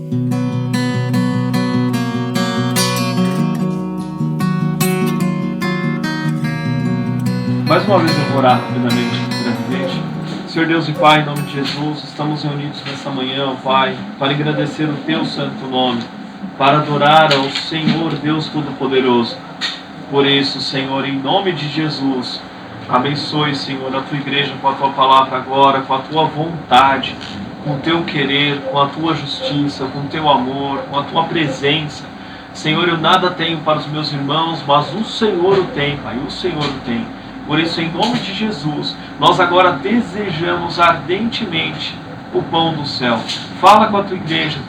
Mais uma vez eu vou orar rapidamente, brevemente. Senhor Deus e Pai, em nome de Jesus, estamos reunidos nessa manhã, Pai, para agradecer o Teu santo nome, para adorar ao Senhor Deus Todo-Poderoso. Por isso, Senhor, em nome de Jesus, abençoe, Senhor, a Tua igreja com a Tua palavra agora, com a Tua vontade, com o Teu querer, com a Tua justiça, com o Teu amor, com a Tua presença. Senhor, eu nada tenho para os meus irmãos, mas o Senhor o tem, Pai, o Senhor o tem. Por isso, em nome de Jesus, nós agora desejamos ardentemente o pão do céu. Fala com a Tua igreja,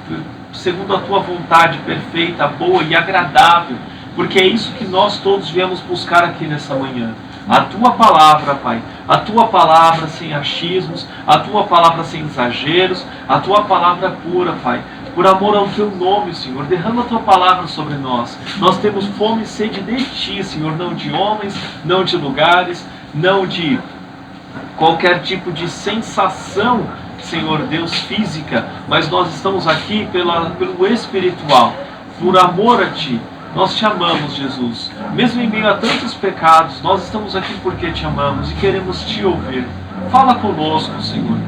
segundo a Tua vontade perfeita, boa e agradável, porque é isso que nós todos viemos buscar aqui nessa manhã. A Tua palavra, Pai, a Tua palavra sem achismos, a Tua palavra sem exageros, a Tua palavra pura, Pai. Por amor ao Teu nome, Senhor, derrama a Tua palavra sobre nós. Nós temos fome e sede de Ti, Senhor, não de homens, não de lugares, não de qualquer tipo de sensação, Senhor Deus, física, mas nós estamos aqui pelo espiritual, por amor a Ti. Nós Te amamos, Jesus. Mesmo em meio a tantos pecados, nós estamos aqui porque Te amamos e queremos Te ouvir. Fala conosco, Senhor.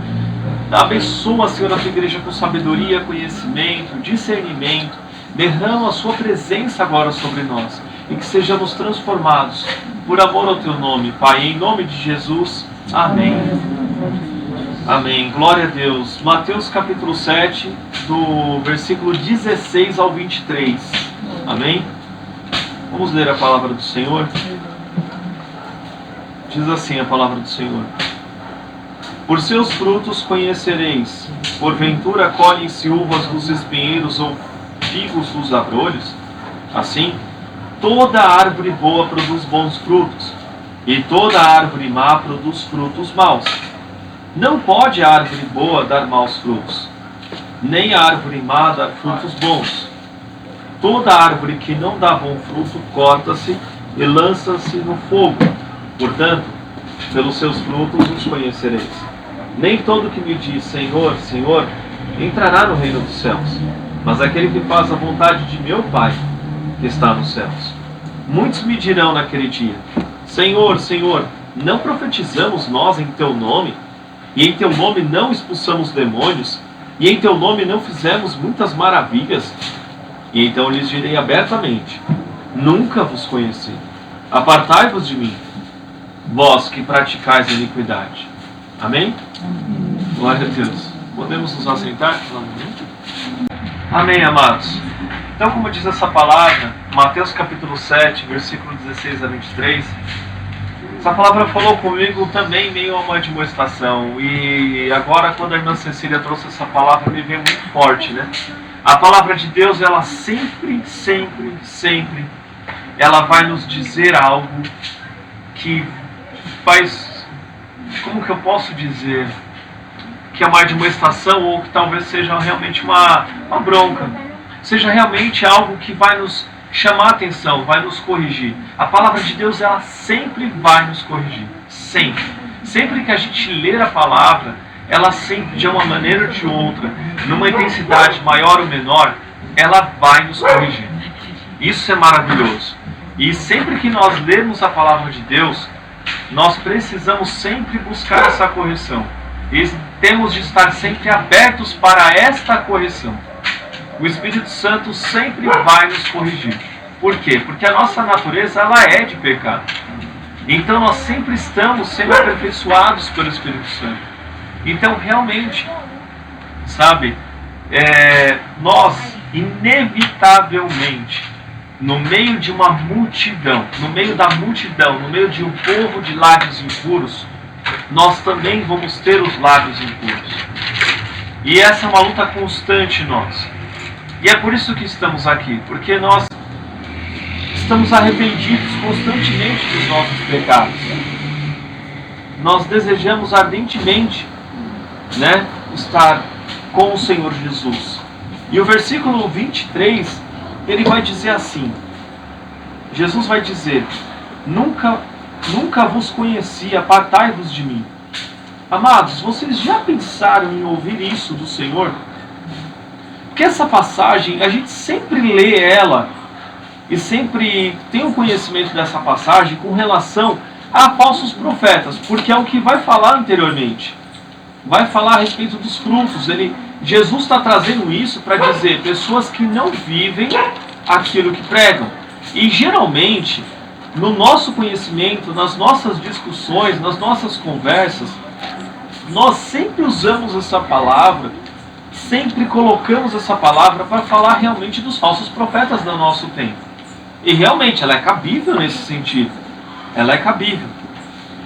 Abençoa, Senhor, a Tua igreja com sabedoria, conhecimento, discernimento. Derrama a Sua presença agora sobre nós e que sejamos transformados por amor ao Teu nome, Pai. Em nome de Jesus. Amém. Amém. Glória a Deus. Mateus capítulo 7, do versículo 16 ao 23. Amém? Vamos ler a palavra do Senhor. Diz assim a palavra do Senhor: Por seus frutos conhecereis. Porventura colhem-se uvas dos espinheiros ou figos dos abrolhos? Assim, toda árvore boa produz bons frutos, e toda árvore má produz frutos maus. Não pode a árvore boa dar maus frutos, nem a árvore má dar frutos bons. Toda árvore que não dá bom fruto corta-se e lança-se no fogo. Portanto, pelos seus frutos os conhecereis. Nem todo que me diz Senhor, Senhor, entrará no reino dos céus, mas aquele que faz a vontade de meu Pai, que está nos céus. Muitos me dirão naquele dia: Senhor, Senhor, não profetizamos nós em Teu nome? E em Teu nome não expulsamos demônios? E em Teu nome não fizemos muitas maravilhas? E então lhes direi abertamente: nunca vos conheci. Apartai-vos de mim, vós que praticais a iniquidade. Amém? Glória a Deus. Podemos nos assentar? Amém, amados. Então, como diz essa palavra, Mateus capítulo 7, versículo 16 a 23, essa palavra falou comigo também em meio a uma demonstração. E agora, quando a irmã Cecília trouxe essa palavra, me veio muito forte, né? A palavra de Deus, ela sempre, ela vai nos dizer algo que faz, como que eu posso dizer, que é uma admoestação ou que talvez seja realmente uma bronca, seja realmente algo que vai nos chamar a atenção, vai nos corrigir. A palavra de Deus, ela sempre vai nos corrigir, sempre que a gente ler a palavra, ela sempre, de uma maneira ou de outra, numa intensidade maior ou menor, ela vai nos corrigir. Isso é maravilhoso. E sempre que nós lermos a palavra de Deus, nós precisamos sempre buscar essa correção. E temos de estar sempre abertos para esta correção. O Espírito Santo sempre vai nos corrigir. Por quê? Porque a nossa natureza, ela é de pecado. Então nós sempre estamos sendo aperfeiçoados pelo Espírito Santo. Então, realmente, sabe, nós, inevitavelmente, no meio de uma multidão, no meio de um povo de lábios impuros, nós também vamos ter os lábios impuros. E essa é uma luta constante em nós. E é por isso que estamos aqui, porque nós estamos arrependidos constantemente dos nossos pecados. Nós desejamos ardentemente, estar com o Senhor Jesus. E o versículo 23, ele vai dizer assim, Jesus vai dizer: nunca vos conheci, apartai-vos de mim. Amados, vocês já pensaram em ouvir isso do Senhor? Porque essa passagem, a gente sempre lê ela e sempre tem um conhecimento dessa passagem com relação a falsos profetas, porque é o que vai falar anteriormente. Vai falar a respeito dos frutos. Jesus está trazendo isso para dizer pessoas que não vivem aquilo que pregam. E geralmente, no nosso conhecimento, nas nossas discussões, nas nossas conversas, nós sempre usamos essa palavra, sempre colocamos essa palavra para falar realmente dos falsos profetas do nosso tempo. E realmente ela é cabível nesse sentido. Ela é cabível.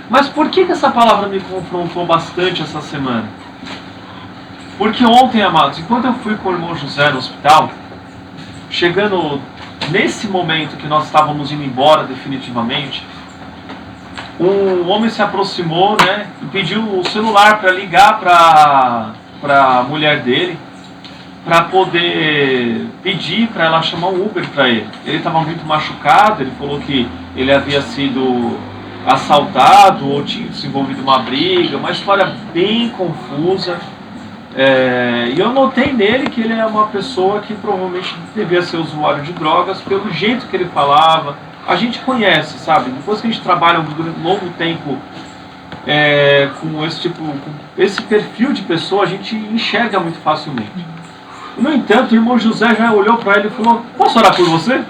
Mas por que essa palavra me confrontou bastante essa semana? Porque ontem, amados, enquanto eu fui com o irmão José no hospital, chegando nesse momento que nós estávamos indo embora definitivamente, um homem se aproximou, né, e pediu o celular para ligar para a mulher dele, para poder pedir para ela chamar um Uber para ele. Ele estava muito machucado, ele falou que ele havia sido assaltado ou tinha se envolvido em uma briga, uma história bem confusa. E eu notei nele que ele é uma pessoa que provavelmente devia ser usuário de drogas, pelo jeito que ele falava. A gente conhece, sabe? Depois que a gente trabalha um longo tempo com esse perfil de pessoa, a gente enxerga muito facilmente. No entanto, o irmão José já olhou para ele e falou: posso orar por você?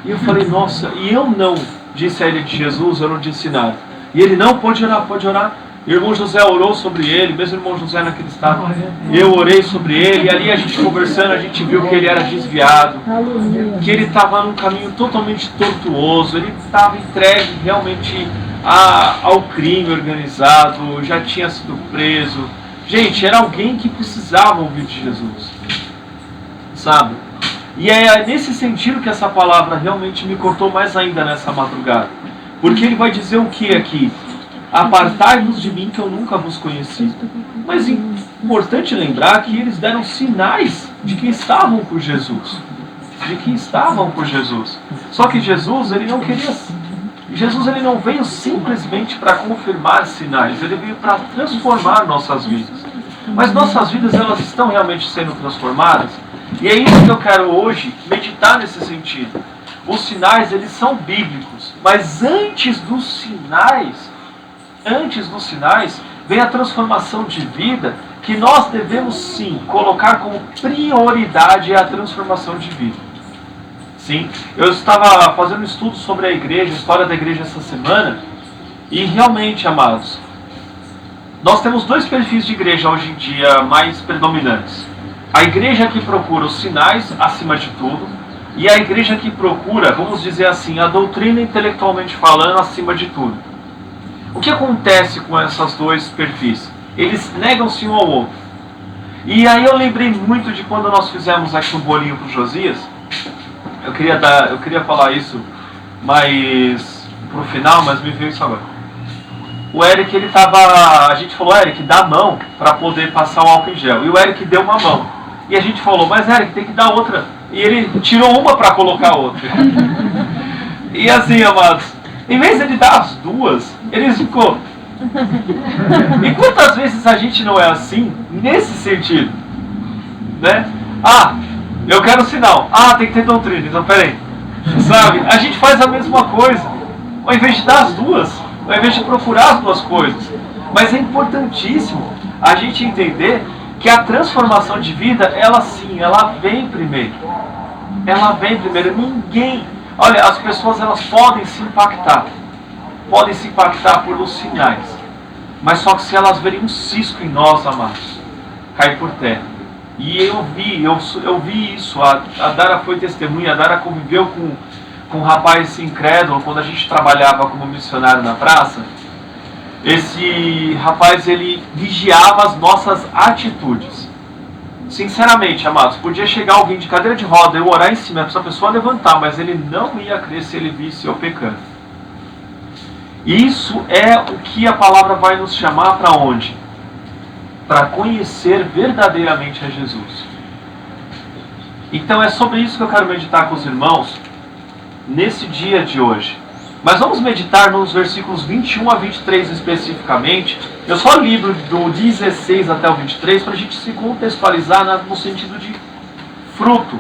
E eu falei: nossa, e eu não disse a ele de Jesus, eu não disse nada. E ele: não, pode orar, pode orar. E o irmão José orou sobre ele, mesmo o irmão José naquele estado. Eu orei sobre ele, e ali a gente conversando, a gente viu que ele era desviado, que ele estava num caminho totalmente tortuoso, ele estava entregue realmente ao crime organizado, já tinha sido preso. Gente, era alguém que precisava ouvir de Jesus, sabe? E é nesse sentido que essa palavra realmente me cortou mais ainda nessa madrugada. Porque ele vai dizer o que aqui? Apartai-vos de mim que eu nunca vos conheci. Mas é importante lembrar que eles deram sinais de que estavam por Jesus. De que estavam por Jesus. Só que Jesus, ele não queria... Jesus, ele não veio simplesmente para confirmar sinais. Ele veio para transformar nossas vidas. Mas nossas vidas, elas estão realmente sendo transformadas? E é isso que eu quero hoje meditar nesse sentido. Os sinais, eles são bíblicos. Mas antes dos sinais, vem a transformação de vida, que nós devemos sim colocar como prioridade a transformação de vida. Sim, eu estava fazendo um estudo sobre a igreja, a história da igreja essa semana, e realmente, amados, nós temos dois perfis de igreja hoje em dia mais predominantes. A igreja que procura os sinais acima de tudo, e a igreja que procura, vamos dizer assim, a doutrina intelectualmente falando acima de tudo. O que acontece com esses dois perfis? Eles negam-se um ao outro. E aí eu lembrei muito de quando nós fizemos aqui um bolinho para o Josias. Eu queria falar isso mais pro final, mas me veio isso agora. O Eric, a gente falou: Eric, dá a mão para poder passar o álcool em gel. E o Eric deu uma mão. E a gente falou: mas Eric, tem que dar outra. E ele tirou uma para colocar outra. E assim, amados, em vez de ele dar as duas, ele ficou. E quantas vezes a gente não é assim, nesse sentido? Né? Eu quero sinal. Tem que ter doutrina. Então, peraí. Sabe? A gente faz a mesma coisa. Ao invés de dar as duas. Ao invés de procurar as duas coisas. Mas é importantíssimo a gente entender que a transformação de vida, ela sim, ela vem primeiro. Ela vem primeiro. Ninguém... Olha, as pessoas, elas podem se impactar. Podem se impactar por os sinais. Mas só que se elas verem um cisco em nós, amados, cai por terra. E eu vi isso, a Dara foi testemunha, a Dara conviveu com um rapaz incrédulo quando a gente trabalhava como missionário na praça. Esse rapaz, ele vigiava as nossas atitudes. Sinceramente, amados, podia chegar alguém de cadeira de roda, eu orar em cima, essa pessoa levantar, mas ele não ia crer se ele visse eu pecando. Isso é o que a palavra vai nos chamar para onde? Para conhecer verdadeiramente a Jesus. Então é sobre isso que eu quero meditar com os irmãos nesse dia de hoje. Mas vamos meditar nos versículos 21 a 23 especificamente. Eu só li do 16 até o 23 para a gente se contextualizar no sentido de fruto,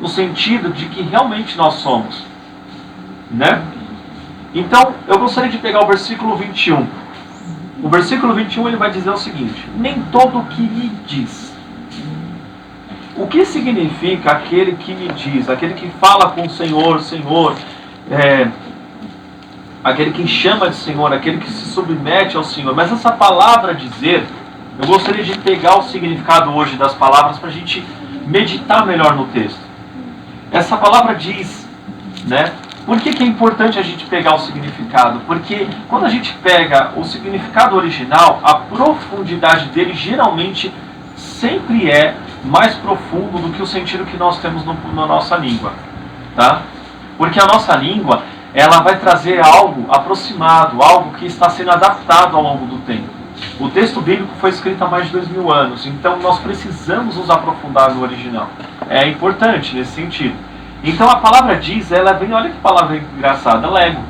no sentido de que realmente nós somos, né? Então, eu gostaria de pegar o versículo 21. O versículo 21 ele vai dizer o seguinte: nem todo o que me diz. O que significa aquele que me diz, aquele que fala com o Senhor, Senhor, aquele que chama de Senhor, aquele que se submete ao Senhor? Mas essa palavra dizer, eu gostaria de pegar o significado hoje das palavras para a gente meditar melhor no texto. Essa palavra diz, né? Por que é importante a gente pegar o significado? Porque quando a gente pega o significado original, a profundidade dele geralmente sempre é mais profundo do que o sentido que nós temos na nossa língua, tá? Porque a nossa língua, ela vai trazer algo aproximado, algo que está sendo adaptado ao longo do tempo. O texto bíblico foi escrito há mais de 2000 anos, então nós precisamos nos aprofundar no original. É importante nesse sentido. Então a palavra diz, ela vem, olha que palavra engraçada, lego.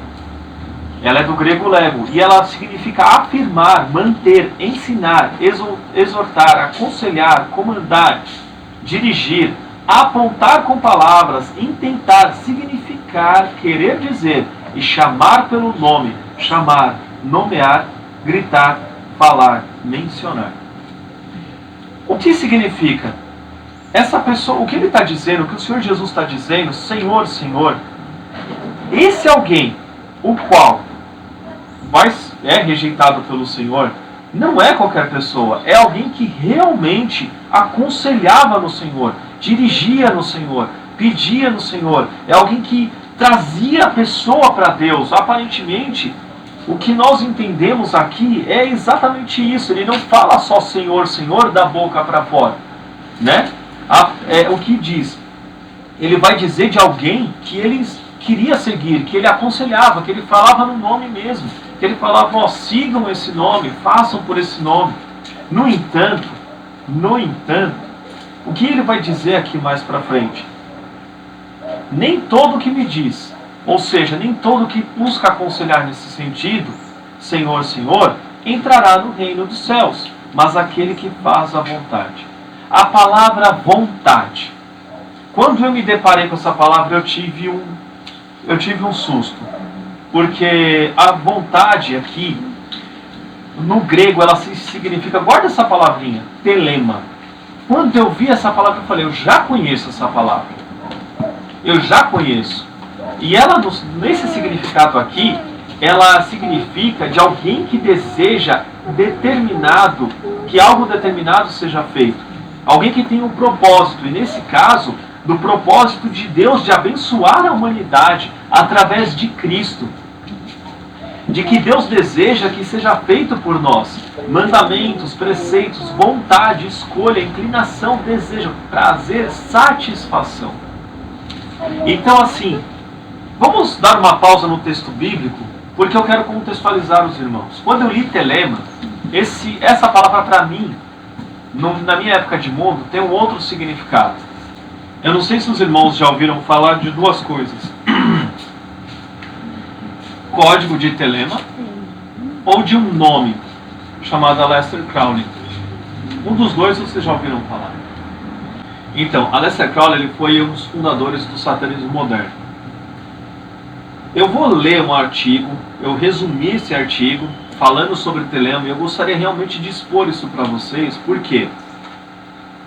Ela é do grego lego, e ela significa afirmar, manter, ensinar, exortar, aconselhar, comandar, dirigir, apontar com palavras, intentar, significar, querer dizer e chamar pelo nome, chamar, nomear, gritar, falar, mencionar. O que significa? Essa pessoa, o que ele está dizendo, o que o Senhor Jesus está dizendo, Senhor, Senhor, esse alguém, o qual é rejeitado pelo Senhor, não é qualquer pessoa, é alguém que realmente aconselhava no Senhor, dirigia no Senhor, pedia no Senhor, é alguém que trazia a pessoa para Deus. Aparentemente, o que nós entendemos aqui é exatamente isso. Ele não fala só Senhor, Senhor da boca para fora, né? O que diz? Ele vai dizer de alguém que ele queria seguir, que ele aconselhava, que ele falava no nome mesmo, que ele falava, ó, sigam esse nome, façam por esse nome. No entanto, o que ele vai dizer aqui mais para frente? Nem todo que me diz, ou seja, nem todo que busca aconselhar nesse sentido, Senhor, Senhor, entrará no reino dos céus, mas aquele que faz a vontade. A palavra vontade. Quando eu me deparei com essa palavra, eu tive um susto. Porque a vontade aqui, no grego, ela significa, guarda essa palavrinha, telema. Quando eu vi essa palavra, eu falei, eu já conheço essa palavra. Eu já conheço. E ela, nesse significado aqui, ela significa de alguém que deseja que algo determinado seja feito. Alguém que tem um propósito, e nesse caso, do propósito de Deus de abençoar a humanidade através de Cristo. De que Deus deseja que seja feito por nós. Mandamentos, preceitos, vontade, escolha, inclinação, desejo, prazer, satisfação. Então assim, vamos dar uma pausa no texto bíblico, porque eu quero contextualizar os irmãos. Quando eu li telema, essa palavra para mim, na minha época de mundo, tem um outro significado. Eu não sei se os irmãos já ouviram falar de duas coisas. Código de telema ou de um nome chamado Aleister Crowley. Um dos dois vocês já ouviram falar. Então, Aleister Crowley ele foi um dos fundadores do satanismo moderno. Eu vou ler um artigo, eu resumi esse artigo falando sobre telema, e eu gostaria realmente de expor isso para vocês. Por quê?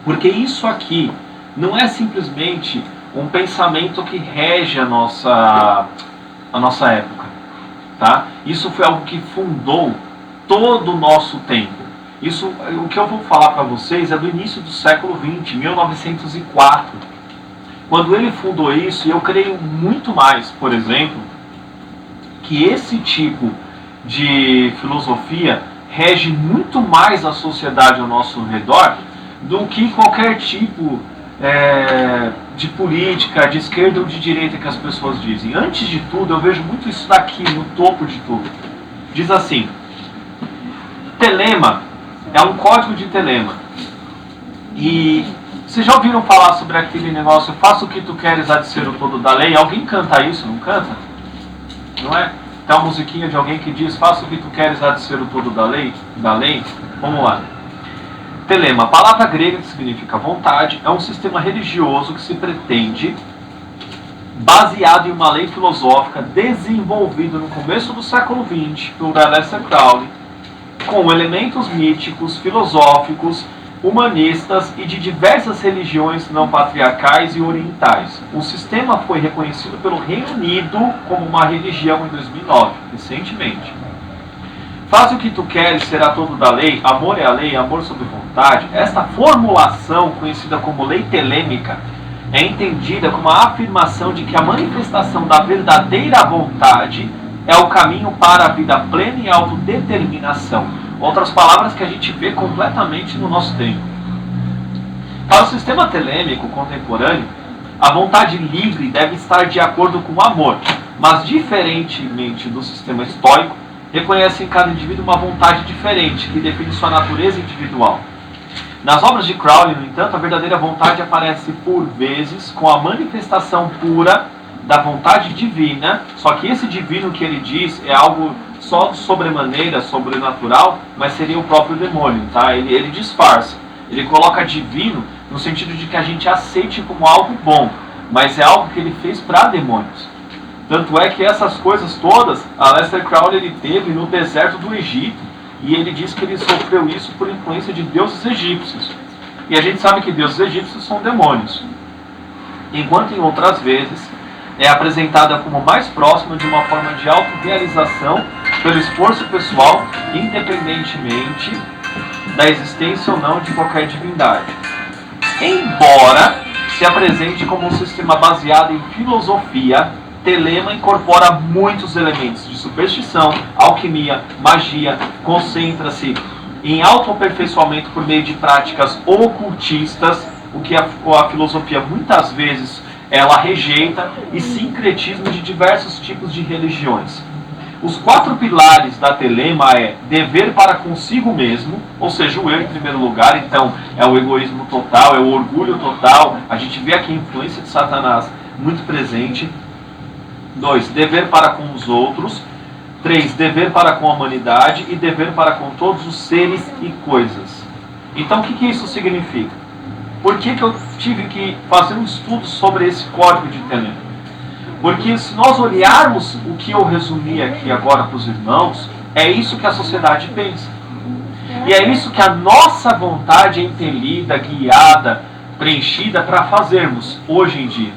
Porque isso aqui não é simplesmente um pensamento que rege a nossa época, tá? Isso foi algo que fundou todo o nosso tempo. O que eu vou falar para vocês é do início do século XX, 1904. Quando ele fundou isso, e eu creio muito mais, por exemplo, que esse tipo de filosofia rege muito mais a sociedade ao nosso redor do que qualquer tipo de política, de esquerda ou de direita que as pessoas dizem. Antes de tudo, eu vejo muito isso daqui, no topo de tudo. Diz assim, telema é um código de telema. E vocês já ouviram falar sobre aquele negócio, faça o que tu queres, há de ser o todo da lei? Alguém canta isso, não canta? Não é? Tem uma musiquinha de alguém que diz, faça o que tu queres, há de ser o todo da lei? Vamos lá. Telema, a palavra grega que significa vontade, é um sistema religioso que se pretende, baseado em uma lei filosófica desenvolvida no começo do século XX por Aleister Crowley, com elementos míticos, filosóficos, humanistas e de diversas religiões não patriarcais e orientais. O sistema foi reconhecido pelo Reino Unido como uma religião em 2009, recentemente. Faz o que tu queres, será todo da lei, amor é a lei, amor sobre vontade. Esta formulação, conhecida como lei telêmica, é entendida como a afirmação de que a manifestação da verdadeira vontade é o caminho para a vida plena e autodeterminação. Outras palavras que a gente vê completamente no nosso tempo. Para o sistema telêmico contemporâneo, a vontade livre deve estar de acordo com o amor, mas diferentemente do sistema estoico, reconhece em cada indivíduo uma vontade diferente, que define sua natureza individual. Nas obras de Crowley, no entanto, a verdadeira vontade aparece por vezes com a manifestação pura da vontade divina, só que esse divino que ele diz é algo só sobremaneira, sobrenatural, mas seria o próprio demônio, tá? Ele disfarça, ele coloca divino no sentido de que a gente aceite como algo bom, mas é algo que ele fez para demônios. Tanto é que essas coisas todas, Aleister Crowley ele teve no deserto do Egito, e ele diz que ele sofreu isso por influência de deuses egípcios. E a gente sabe que deuses egípcios são demônios. Enquanto em outras vezes é apresentada como mais próxima de uma forma de autorrealização pelo esforço pessoal, independentemente da existência ou não de qualquer divindade. Embora se apresente como um sistema baseado em filosofia, Telema incorpora muitos elementos de superstição, alquimia, magia, concentra-se em autoaperfeiçoamento por meio de práticas ocultistas, o que a filosofia muitas vezes ela rejeita, e sincretismo de diversos tipos de religiões. Os 4 pilares da Telema é dever para consigo mesmo, ou seja, o eu em primeiro lugar, então é o egoísmo total, é o orgulho total, a gente vê aqui a influência de Satanás muito presente. 2, dever para com os outros. 3, dever para com a humanidade. E dever para com todos os seres e coisas. Então o que isso significa? Por que eu tive que fazer um estudo sobre esse código de Telema? Porque se nós olharmos o que eu resumi aqui agora para os irmãos, é isso que a sociedade pensa. E é isso que a nossa vontade é impelida, guiada, preenchida para fazermos hoje em dia.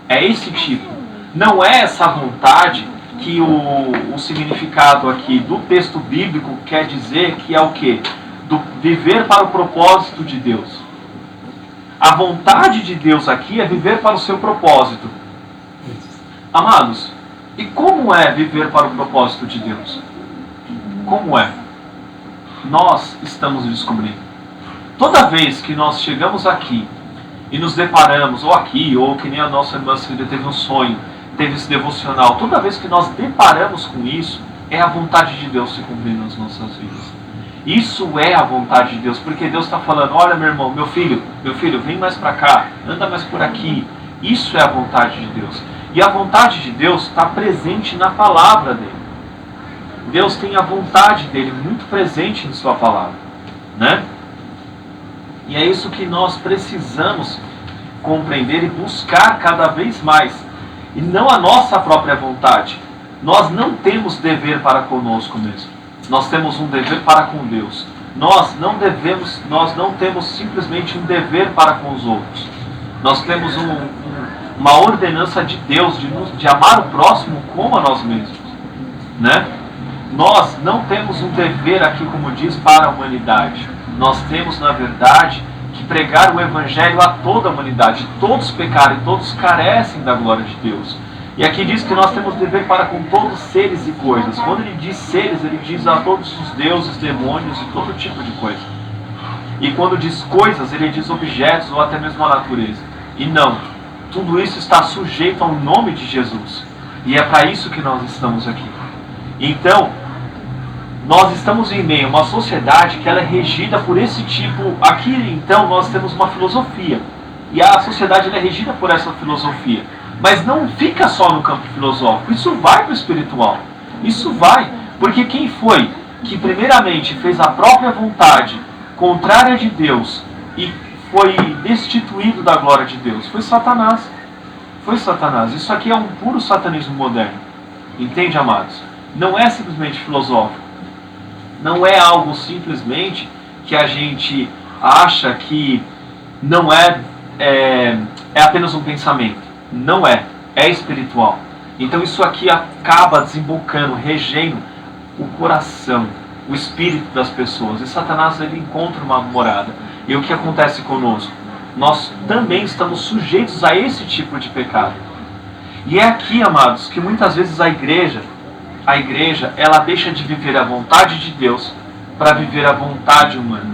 É esse tipo. Não é essa vontade que o significado aqui do texto bíblico quer dizer que é o quê? Do viver para o propósito de Deus. A vontade de Deus aqui é viver para o seu propósito. Amados, e como é viver para o propósito de Deus? Como é? Nós estamos descobrindo. Toda vez que nós chegamos aqui e nos deparamos, ou aqui, ou que nem a nossa irmã Cida teve um sonho, teve esse devocional, toda vez que nós deparamos com isso, é a vontade de Deus se cumprindo nas nossas vidas. Isso é a vontade de Deus, porque Deus está falando, olha meu irmão, meu filho, vem mais para cá, anda mais por aqui. Isso é a vontade de Deus. E a vontade de Deus está presente na palavra dele. Deus tem a vontade dele muito presente em sua palavra, né? E é isso que nós precisamos compreender e buscar cada vez mais. E não a nossa própria vontade. Nós não temos dever para conosco mesmo. Nós temos um dever para com Deus. Nós não temos simplesmente um dever para com os outros. Nós temos uma ordenança de Deus de amar o próximo como a nós mesmos, né? Nós não temos um dever aqui, como diz, para a humanidade. Nós temos, na verdade, que pregar o Evangelho a toda a humanidade. Todos pecaram e todos carecem da glória de Deus. E aqui diz que nós temos dever para com todos seres e coisas. Quando ele diz seres, ele diz a todos os deuses, demônios e todo tipo de coisa. E quando diz coisas, ele diz objetos ou até mesmo a natureza. E não, tudo isso está sujeito ao nome de Jesus. E é para isso que nós estamos aqui. Então, nós estamos em meio a uma sociedade que ela é regida por esse tipo. Aqui, então, nós temos uma filosofia. E a sociedade ela é regida por essa filosofia. Mas não fica só no campo filosófico. Isso vai para o espiritual. Isso vai. Porque quem foi que primeiramente fez a própria vontade contrária de Deus e foi destituído da glória de Deus foi Satanás. Foi Satanás. Isso aqui é um puro satanismo moderno. Entende, amados? Não é simplesmente filosófico. Não é algo simplesmente que a gente acha que não é apenas um pensamento. Não é. É espiritual. Então isso aqui acaba desembocando, regendo o coração, o espírito das pessoas. E Satanás, ele encontra uma morada. E o que acontece conosco? Nós também estamos sujeitos a esse tipo de pecado. E é aqui, amados, que muitas vezes a igreja, ela deixa de viver a vontade de Deus para viver a vontade humana.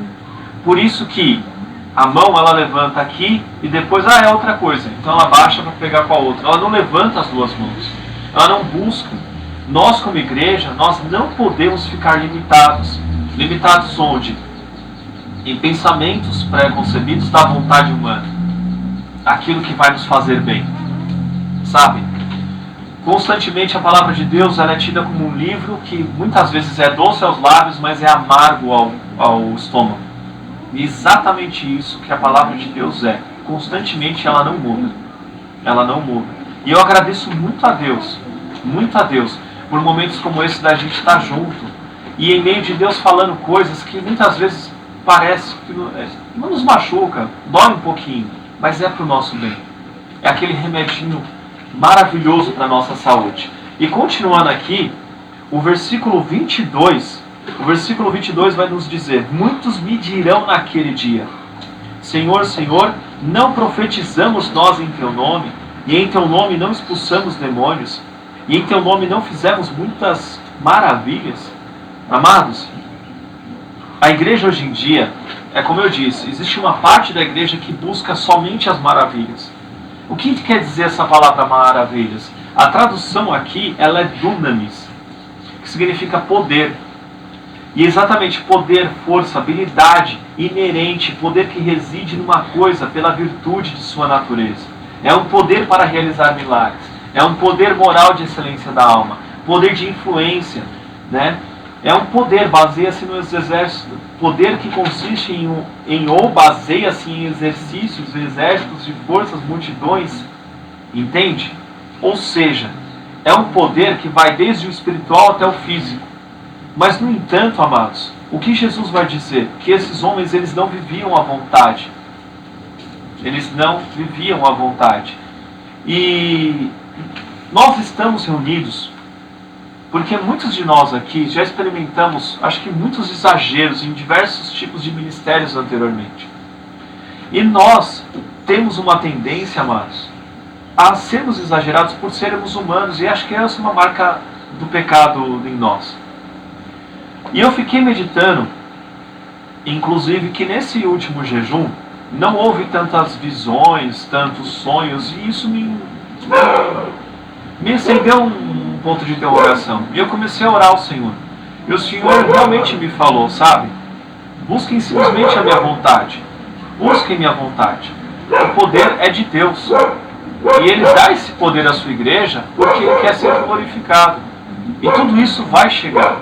Por isso que a mão ela levanta aqui e depois é outra coisa. Então ela baixa para pegar com a outra. Ela não levanta as duas mãos. Ela não busca. Nós como igreja, nós não podemos ficar limitados. Limitados onde? Em pensamentos pré-concebidos da vontade humana. Aquilo que vai nos fazer bem. Sabe? Constantemente a palavra de Deus ela é tida como um livro que muitas vezes é doce aos lábios, mas é amargo ao estômago. E exatamente isso que a palavra de Deus é. Constantemente ela não muda. Ela não muda. E eu agradeço muito a Deus, por momentos como esse da gente estar junto. E em meio de Deus falando coisas que muitas vezes parece que não nos machuca, dói um pouquinho, mas é para o nosso bem. É aquele remedinho maravilhoso para a nossa saúde. E continuando aqui, o versículo 22 vai nos dizer: muitos me dirão naquele dia: Senhor, Senhor, não profetizamos nós em Teu nome, e em Teu nome não expulsamos demônios, e em Teu nome não fizemos muitas maravilhas? Amados, a igreja hoje em dia, é como eu disse, existe uma parte da igreja que busca somente as maravilhas. O que quer dizer essa palavra maravilhas? A tradução aqui, ela é dunamis, que significa poder. E exatamente poder, força, habilidade inerente, poder que reside numa coisa pela virtude de sua natureza. É um poder para realizar milagres. É um poder moral de excelência da alma. Poder de influência, né? É um poder, baseia-se nos exércitos, poder que consiste ou baseia-se em exercícios, exércitos de forças, multidões, entende? Ou seja, é um poder que vai desde o espiritual até o físico. Mas, no entanto, amados, o que Jesus vai dizer? Que esses homens, eles não viviam à vontade. Eles não viviam à vontade. E nós estamos reunidos porque muitos de nós aqui já experimentamos, acho que muitos exageros em diversos tipos de ministérios anteriormente. E nós temos uma tendência, amados, a sermos exagerados por sermos humanos. E acho que essa é uma marca do pecado em nós. E eu fiquei meditando, inclusive, que nesse último jejum não houve tantas visões, tantos sonhos, e isso me acendeu um ponto de interrogação. E eu comecei a orar ao Senhor. E o Senhor realmente me falou, sabe? Busquem simplesmente a minha vontade. Busquem minha vontade. O poder é de Deus. E Ele dá esse poder à sua igreja porque Ele quer ser glorificado. E tudo isso vai chegar.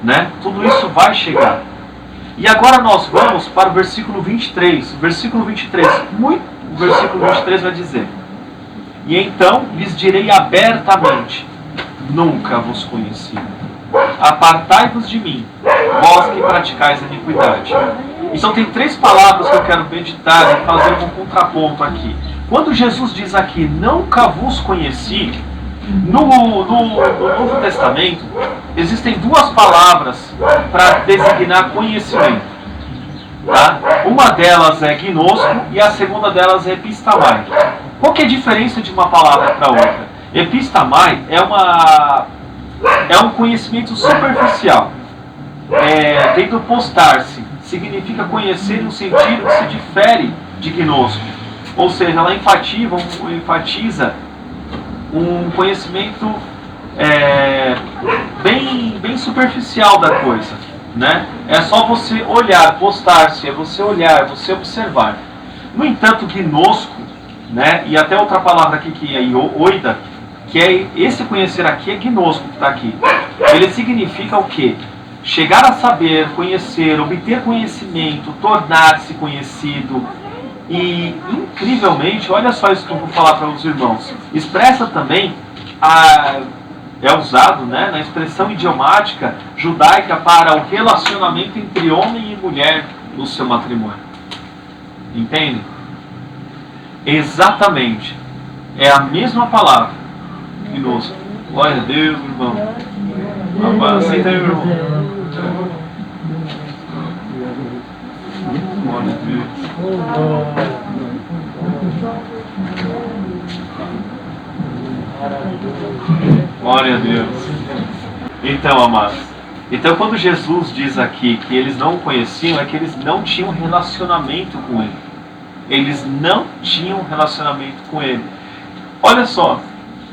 Né? Tudo isso vai chegar. E agora nós vamos para o versículo 23. O versículo 23 vai dizer: E então lhes direi abertamente: Nunca vos conheci. Apartai-vos de mim, vós que praticais a iniquidade. Então tem três palavras que eu quero meditar e fazer um contraponto aqui. Quando Jesus diz aqui, nunca vos conheci, no Novo Testamento, existem duas palavras para designar conhecimento. Tá? Uma delas é gnosco e a segunda delas é epistamai. Qual que é a diferença de uma palavra para outra? Epistamai é um conhecimento superficial. Tem do postar-se. Significa conhecer no sentido que se difere de gnosco. Ou seja, ela enfatiza um conhecimento bem superficial da coisa, né? É só você olhar, postar-se, é você olhar, você observar. No entanto, gnosco, né? E até outra palavra aqui que é oida, que é esse conhecer aqui é gnosco que está aqui. Ele significa o quê? chegar a saber, conhecer, obter conhecimento, tornar-se conhecido. E, incrivelmente, olha só isso que eu vou falar para os irmãos, expressa também, é usado, né, na expressão idiomática judaica para o relacionamento entre homem e mulher no seu matrimônio. Entende? Exatamente. É a mesma palavra. Gnosko. Glória a Deus, irmão. Rapaz, aceita aí, irmão. Glória a Deus. Glória a Deus. Então, amados, então quando Jesus diz aqui que eles não o conheciam, é que eles não tinham relacionamento com ele. Eles não tinham relacionamento com ele. Olha só,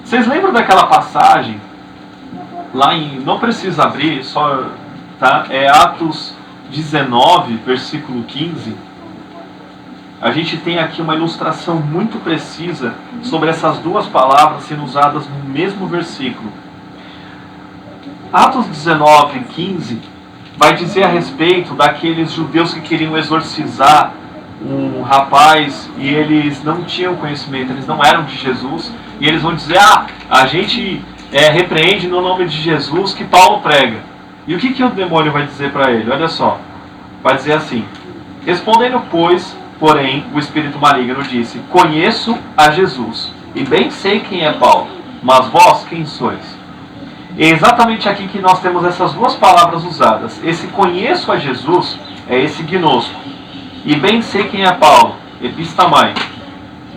vocês lembram daquela passagem lá em, não precisa abrir, só, tá? É Atos 19, versículo 15. A gente tem aqui uma ilustração muito precisa sobre essas duas palavras sendo usadas no mesmo versículo. Atos 19, 15 vai dizer a respeito daqueles judeus que queriam exorcizar um rapaz e eles não tinham conhecimento, eles não eram de Jesus, e eles vão dizer, a gente repreende no nome de Jesus que Paulo prega. E o que o demônio vai dizer para ele? Olha só, vai dizer assim: respondendo, porém, o espírito maligno disse, conheço a Jesus, e bem sei quem é Paulo, mas vós quem sois? É exatamente aqui que nós temos essas duas palavras usadas. Esse conheço a Jesus é esse gnosko. E bem sei quem é Paulo, epistamai,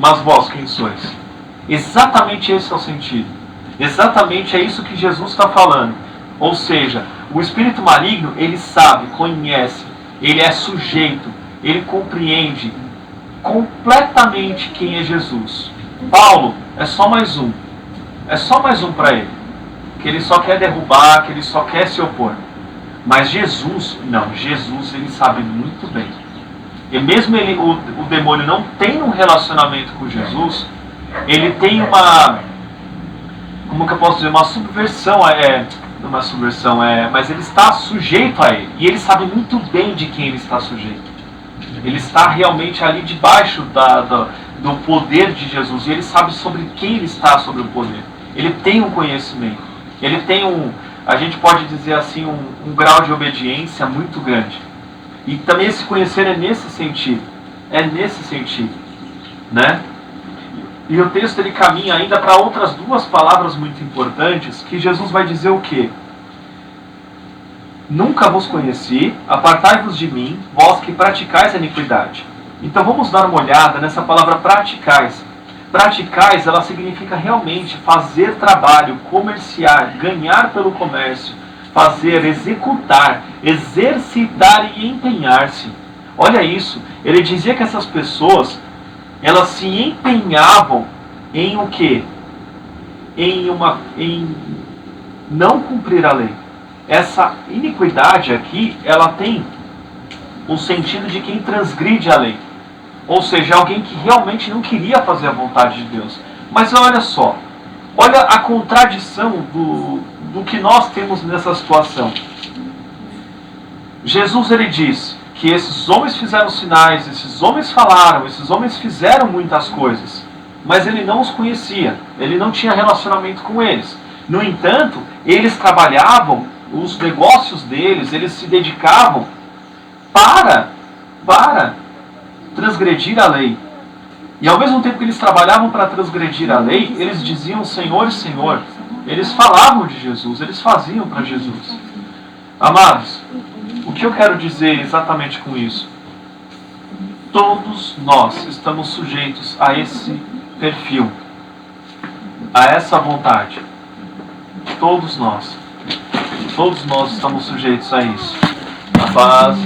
mas vós quem sois? Exatamente esse é o sentido. Exatamente é isso que Jesus está falando. Ou seja, o espírito maligno, ele sabe, conhece, ele é sujeito, ele compreende completamente quem é Jesus. Paulo é só mais um. É só mais um para ele. Que ele só quer derrubar, que ele só quer se opor. Mas Jesus, não. Jesus, ele sabe muito bem. E mesmo ele, o demônio não tem um relacionamento com Jesus, ele tem uma, como que eu posso dizer, uma subversão, mas ele está sujeito a ele. E ele sabe muito bem de quem ele está sujeito. Ele está realmente ali debaixo do poder de Jesus. E ele sabe sobre quem ele está sobre o poder. Ele tem um conhecimento. Ele tem a gente pode dizer assim, um grau de obediência muito grande. E também esse conhecer é nesse sentido. É nesse sentido. Né? E o texto ele caminha ainda para outras duas palavras muito importantes, que Jesus vai dizer o quê? Nunca vos conheci, apartai-vos de mim, vós que praticais a iniquidade. Então vamos dar uma olhada nessa palavra praticais. Praticais, ela significa realmente fazer trabalho, comerciar, ganhar pelo comércio, fazer, executar, exercitar e empenhar-se. Olha isso, ele dizia que essas pessoas, elas se empenhavam em o quê? Em não cumprir a lei. Essa iniquidade aqui, ela tem o sentido de quem transgride a lei. Ou seja, alguém que realmente não queria fazer a vontade de Deus. Mas olha só, olha a contradição do que nós temos nessa situação. Jesus, ele diz que esses homens fizeram sinais, esses homens falaram, esses homens fizeram muitas coisas, mas ele não os conhecia, ele não tinha relacionamento com eles. No entanto, eles trabalhavam, os negócios deles, eles se dedicavam para transgredir a lei. E ao mesmo tempo que eles trabalhavam para transgredir a lei, eles diziam Senhor, Senhor. Eles falavam de Jesus, eles faziam para Jesus. Amados, o que eu quero dizer exatamente com isso? Todos nós estamos sujeitos a esse perfil, a essa vontade. Todos nós estamos sujeitos a isso. A paz.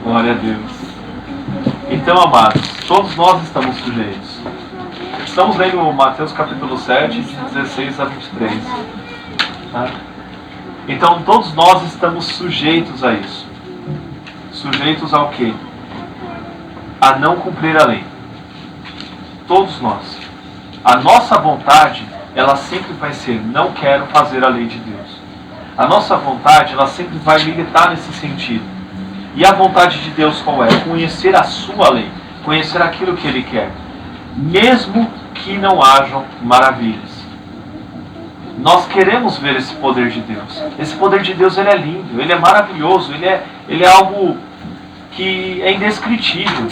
Glória a Deus. Então, amados, todos nós estamos sujeitos. Estamos lendo Mateus capítulo 7, de 16 a 23. Tá? Então, todos nós estamos sujeitos a isso. Sujeitos ao quê? A não cumprir a lei. Todos nós. A nossa vontade ela sempre vai ser: não quero fazer a lei de Deus. A nossa vontade, ela sempre vai militar nesse sentido. E a vontade de Deus qual é? Conhecer a sua lei, conhecer aquilo que Ele quer, mesmo que não hajam maravilhas. Nós queremos ver esse poder de Deus. Esse poder de Deus, ele é lindo, ele é maravilhoso, ele é algo que é indescritível,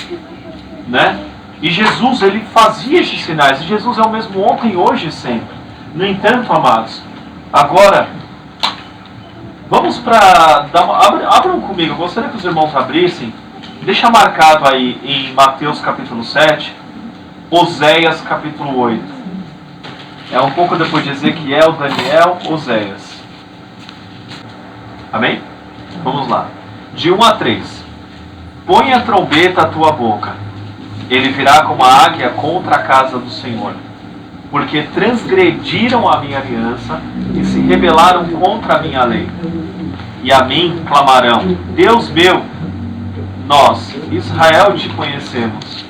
né? E Jesus, ele fazia esses sinais. E Jesus é o mesmo ontem, hoje e sempre. No entanto, amados, agora, vamos para... Abram comigo, eu gostaria que os irmãos abrissem. Deixa marcado aí em Mateus capítulo 7, Oséias capítulo 8. É um pouco depois de Ezequiel, Daniel, Oséias. Amém? Vamos lá. De 1 a 3. Põe a trombeta à tua boca. Ele virá como a águia contra a casa do Senhor. Porque transgrediram a minha aliança e se rebelaram contra a minha lei. E a mim clamarão: Deus meu, nós, Israel, te conhecemos.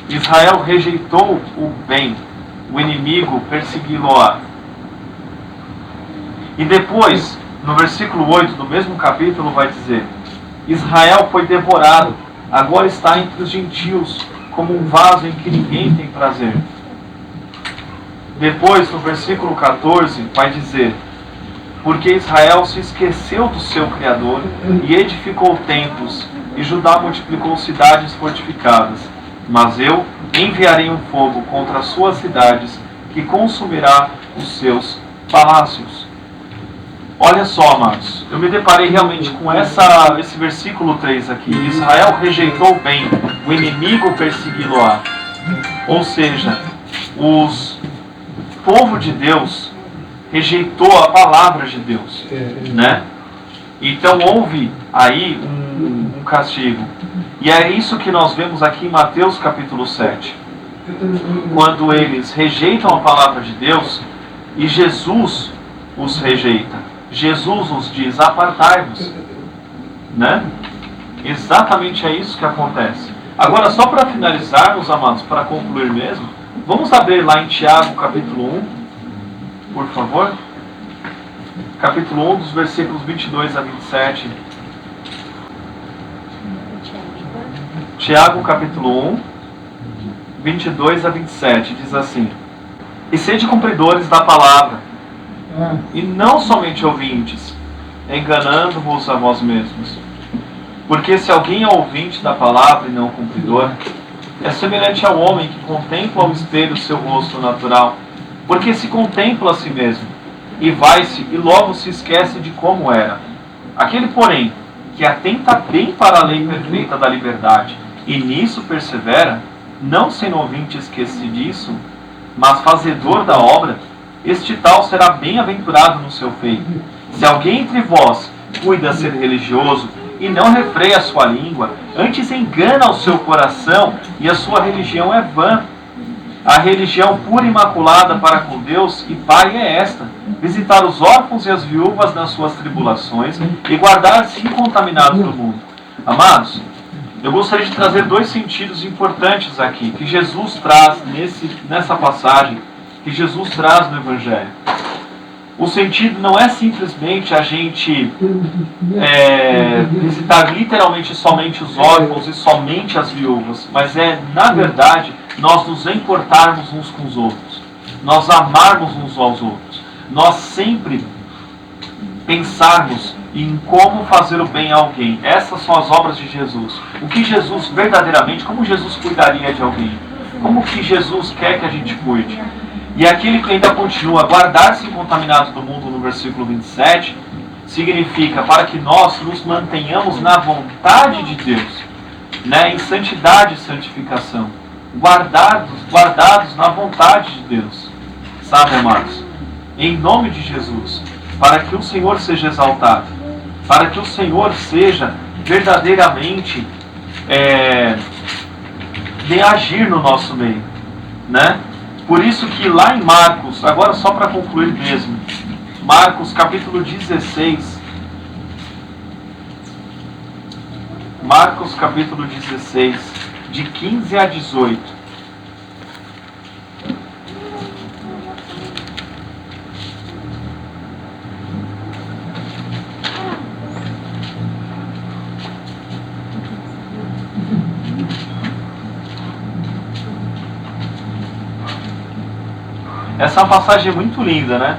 Israel rejeitou o bem, o inimigo persegui-lo-á. E depois, no versículo 8 do mesmo capítulo, vai dizer: Israel foi devorado, agora está entre os gentios, como um vaso em que ninguém tem prazer. Depois, no versículo 14, vai dizer: porque Israel se esqueceu do seu Criador e edificou templos, e Judá multiplicou cidades fortificadas. Mas eu enviarei um fogo contra as suas cidades, que consumirá os seus palácios. Olha só, amados, eu me deparei realmente com esse versículo 3 aqui. Israel rejeitou o bem, o inimigo persegui-lo-á. Ou seja, o povo de Deus rejeitou a palavra de Deus, né? Então houve aí um castigo. E é isso que nós vemos aqui em Mateus capítulo 7. Quando eles rejeitam a palavra de Deus e Jesus os rejeita. Jesus os diz: apartai-vos, né? Exatamente é isso que acontece. Agora, só para finalizarmos, amados, para concluir mesmo, vamos abrir lá em Tiago capítulo 1, por favor. Capítulo 1, dos versículos 22 a 27. Tiago capítulo 1, 22 a 27, diz assim: e sede cumpridores da palavra, e não somente ouvintes, enganando-vos a vós mesmos. Porque se alguém é ouvinte da palavra e não cumpridor, é semelhante ao homem que contempla ao espelho o seu rosto natural, porque se contempla a si mesmo, e vai-se e logo se esquece de como era. Aquele, porém, que atenta bem para a lei perfeita da liberdade, e nisso persevera, não sendo ouvinte esquecidiço, mas fazedor da obra, este tal será bem-aventurado no seu feito. Se alguém entre vós cuida ser religioso, e não refreia a sua língua, antes engana o seu coração, e a sua religião é vã. A religião pura e imaculada para com Deus e Pai é esta: visitar os órfãos e as viúvas nas suas tribulações, e guardar-se incontaminados do mundo. Amados, eu gostaria de trazer dois sentidos importantes aqui, que Jesus traz nessa passagem, que Jesus traz no Evangelho. O sentido não é simplesmente a gente visitar literalmente somente os órfãos e somente as viúvas, mas é, na verdade, nós nos importarmos uns com os outros, nós amarmos uns aos outros, nós sempre pensarmos em como fazer o bem a alguém. Essas são as obras de Jesus. O que Jesus verdadeiramente, como Jesus cuidaria de alguém? Como que Jesus quer que a gente cuide? E aquele que ainda continua: guardar-se incontaminados do mundo, no versículo 27, significa para que nós nos mantenhamos na vontade de Deus, né? Em santidade e santificação, guardados na vontade de Deus, sabe, amados? Em nome de Jesus, para que o Senhor seja exaltado, para que o Senhor seja verdadeiramente reagir no nosso meio, né? Por isso que lá em Marcos, agora só para concluir mesmo, Marcos capítulo 16, Marcos capítulo 16, de 15 a 18. Essa passagem é muito linda, né?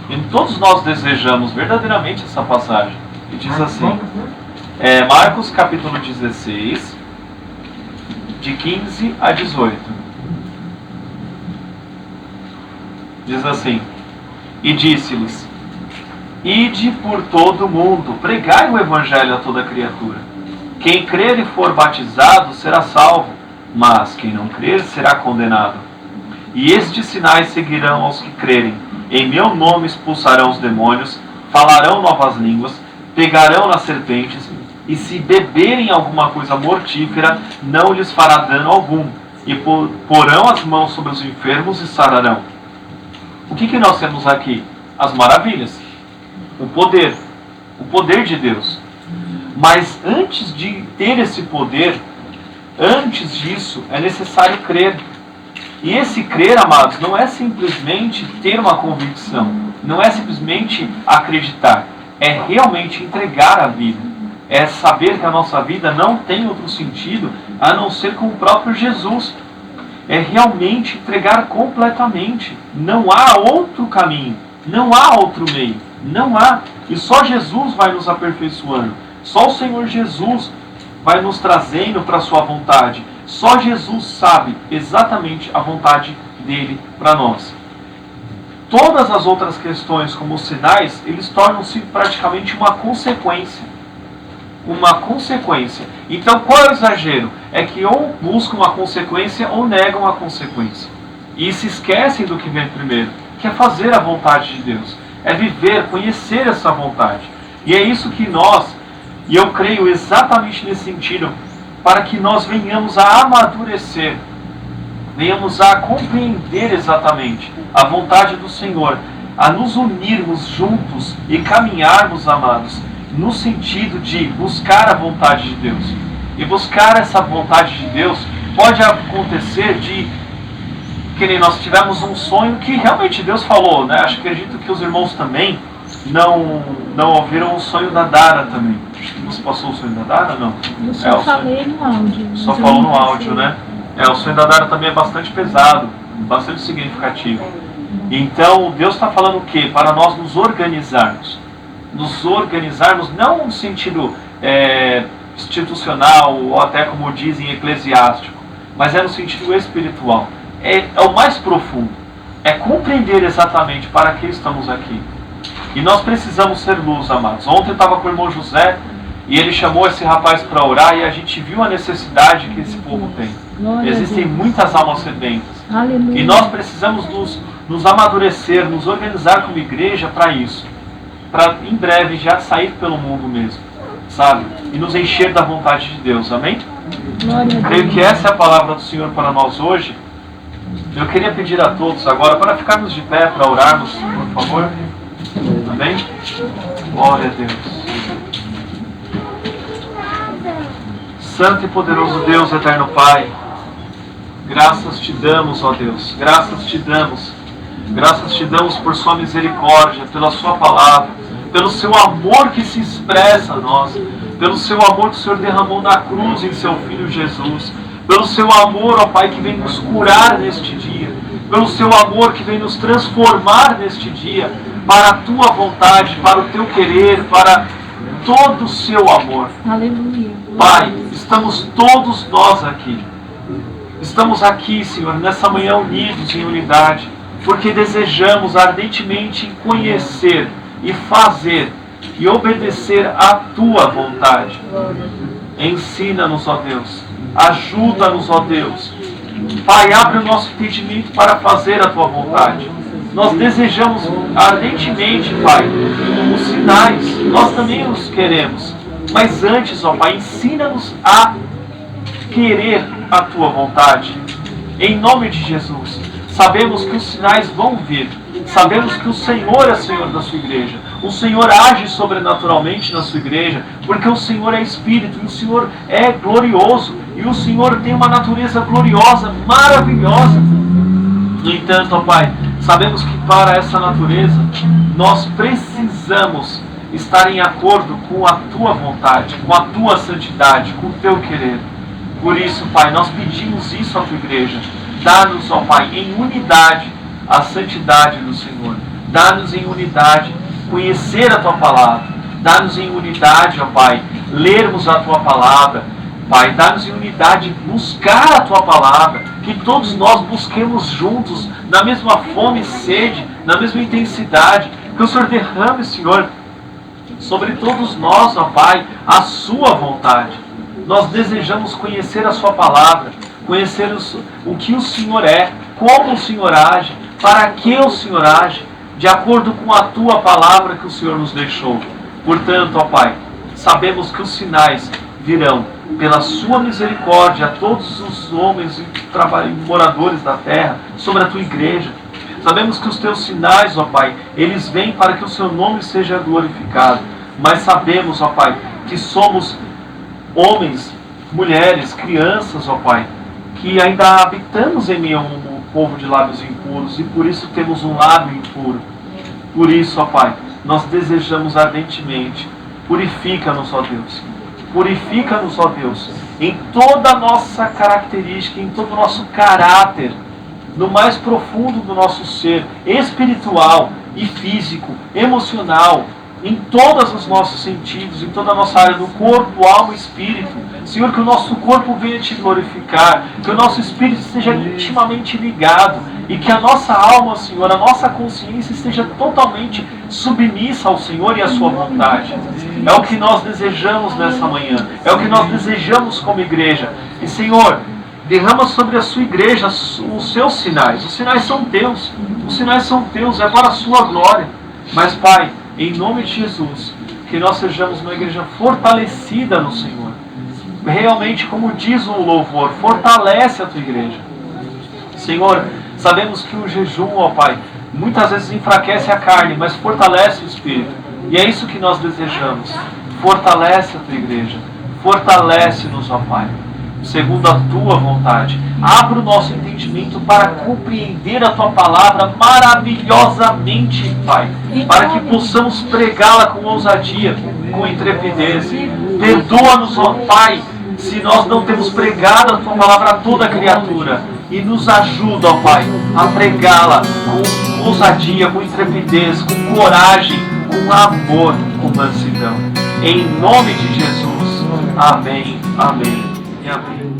E todos nós desejamos verdadeiramente essa passagem. E diz assim, Marcos capítulo 16, de 15 a 18. Diz assim, e disse-lhes, ide por todo o mundo, pregai o evangelho a toda criatura. Quem crer e for batizado será salvo, mas quem não crer será condenado. E estes sinais seguirão aos que crerem. Em meu nome expulsarão os demônios, falarão novas línguas, pegarão nas serpentes, e se beberem alguma coisa mortífera, não lhes fará dano algum, e porão as mãos sobre os enfermos e sararão. O que nós temos aqui? As maravilhas, o poder de Deus. Mas antes de ter esse poder, antes disso, é necessário crer. E esse crer, amados, não é simplesmente ter uma convicção, não é simplesmente acreditar, é realmente entregar a vida. É saber que a nossa vida não tem outro sentido a não ser com o próprio Jesus. É realmente entregar completamente. Não há outro caminho, não há outro meio, não há. E só Jesus vai nos aperfeiçoando. Só o Senhor Jesus vai nos trazendo para a sua vontade. Só Jesus sabe exatamente a vontade dele para nós. Todas as outras questões, como os sinais, eles tornam-se praticamente uma consequência. Uma consequência. Então qual é o exagero? É que ou buscam uma consequência ou negam a consequência. E se esquecem do que vem primeiro, que é fazer a vontade de Deus. É viver, conhecer essa vontade. E é isso que nós, e eu creio exatamente nesse sentido, para que nós venhamos a amadurecer, venhamos a compreender exatamente a vontade do Senhor, a nos unirmos juntos e caminharmos, amados, no sentido de buscar a vontade de Deus. E buscar essa vontade de Deus pode acontecer de que nem nós tivemos um sonho que realmente Deus falou, né? Acredito que os irmãos também não ouviram o sonho da Dara também. Você passou o sonho da Dara? Não. Eu só falei no áudio. Só falou no áudio, né? O sonho da Dara também é bastante pesado, bastante significativo. Então, Deus está falando o quê? Para nós nos organizarmos. Nos organizarmos não no sentido institucional, ou até como dizem, eclesiástico, mas é no sentido espiritual. É o mais profundo. É compreender exatamente para que estamos aqui. E nós precisamos ser luz, amados. Ontem eu estava com o irmão José e ele chamou esse rapaz para orar e a gente viu a necessidade que esse povo tem. Existem muitas almas sedentas. Aleluia. E nós precisamos nos amadurecer, nos organizar como igreja para isso. Para em breve já sair pelo mundo mesmo, sabe? E nos encher da vontade de Deus, amém? Creio que essa é a palavra do Senhor para nós hoje. Eu queria pedir a todos agora para ficarmos de pé, para orarmos, por favor. Amém? Glória a Deus. Santo e poderoso Deus, eterno Pai, graças te damos, ó Deus, graças te damos. Graças te damos por sua misericórdia, pela sua palavra, pelo seu amor que se expressa a nós, pelo seu amor que o Senhor derramou na cruz em seu Filho Jesus, pelo seu amor, ó Pai, que vem nos curar neste dia, pelo seu amor que vem nos transformar neste dia, para a tua vontade, para o teu querer, para todo o seu amor. Aleluia. Pai, estamos todos nós aqui. Estamos aqui, Senhor, nessa manhã unidos em unidade, porque desejamos ardentemente conhecer e fazer e obedecer à tua vontade. Ensina-nos, ó Deus. Ajuda-nos, ó Deus. Pai, abre o nosso entendimento para fazer a tua vontade. Nós desejamos ardentemente, Pai, os sinais. Nós também os queremos. Mas antes, ó Pai, ensina-nos a querer a tua vontade. Em nome de Jesus. Sabemos que os sinais vão vir. Sabemos que o Senhor é Senhor da sua igreja. O Senhor age sobrenaturalmente na sua igreja, porque o Senhor é Espírito e o Senhor é glorioso. E o Senhor tem uma natureza gloriosa, maravilhosa. No entanto, ó Pai, sabemos que para essa natureza nós precisamos estar em acordo com a tua vontade, com a tua santidade, com o teu querer. Por isso, Pai, nós pedimos isso à tua igreja. Dá-nos, ó Pai, em unidade, a santidade do Senhor. Dá-nos em unidade conhecer a Tua palavra. Dá-nos em unidade, ó Pai, lermos a Tua palavra. Pai, dá-nos em unidade buscar a Tua palavra. Que todos nós busquemos juntos, na mesma fome e sede, na mesma intensidade. Que o Senhor derrame, Senhor, sobre todos nós, ó Pai, a Sua vontade. Nós desejamos conhecer a Sua palavra, conhecer o que o Senhor é, como o Senhor age, para que o Senhor age, de acordo com a Tua palavra que o Senhor nos deixou. Portanto, ó Pai, sabemos que os sinais virão pela Sua misericórdia a todos os homens e moradores da terra, sobre a Tua igreja. Sabemos que os Teus sinais, ó Pai, eles vêm para que o Seu nome seja glorificado. Mas sabemos, ó Pai, que somos homens, mulheres, crianças, ó Pai, que ainda habitamos em meio a um povo de lábios impuros e por isso temos um lábio impuro. Por isso, ó Pai, nós desejamos ardentemente, purifica-nos, ó Deus. Purifica-nos, ó Deus, em toda a nossa característica, em todo o nosso caráter, no mais profundo do nosso ser, espiritual e físico, emocional, em todos os nossos sentidos, em toda a nossa área do corpo, alma e espírito. Senhor, que o nosso corpo venha Te glorificar, que o nosso espírito esteja intimamente ligado e que a nossa alma, Senhor, a nossa consciência esteja totalmente submissa ao Senhor e à Sua vontade. É o que nós desejamos nessa manhã, é o que nós desejamos como igreja. E Senhor, derrama sobre a Sua igreja os Seus sinais. Os sinais são Teus, os sinais são Teus, é para a Sua glória. Mas Pai, em nome de Jesus, que nós sejamos uma igreja fortalecida no Senhor. Realmente, como diz o louvor, fortalece a Tua igreja. Senhor, sabemos que o jejum, ó Pai, muitas vezes enfraquece a carne, mas fortalece o espírito. E é isso que nós desejamos. Fortalece a Tua igreja. Fortalece-nos, ó Pai, segundo a Tua vontade. Abra o nosso entendimento para compreender a Tua palavra maravilhosamente, Pai, para que possamos pregá-la com ousadia, com intrepidez. Perdoa-nos, ó Pai, se nós não temos pregado a Tua palavra a toda a criatura, e nos ajuda, ó Pai, a pregá-la com ousadia, com intrepidez, com coragem, com amor, com mansidão. Em nome de Jesus. Amém, amém e amém.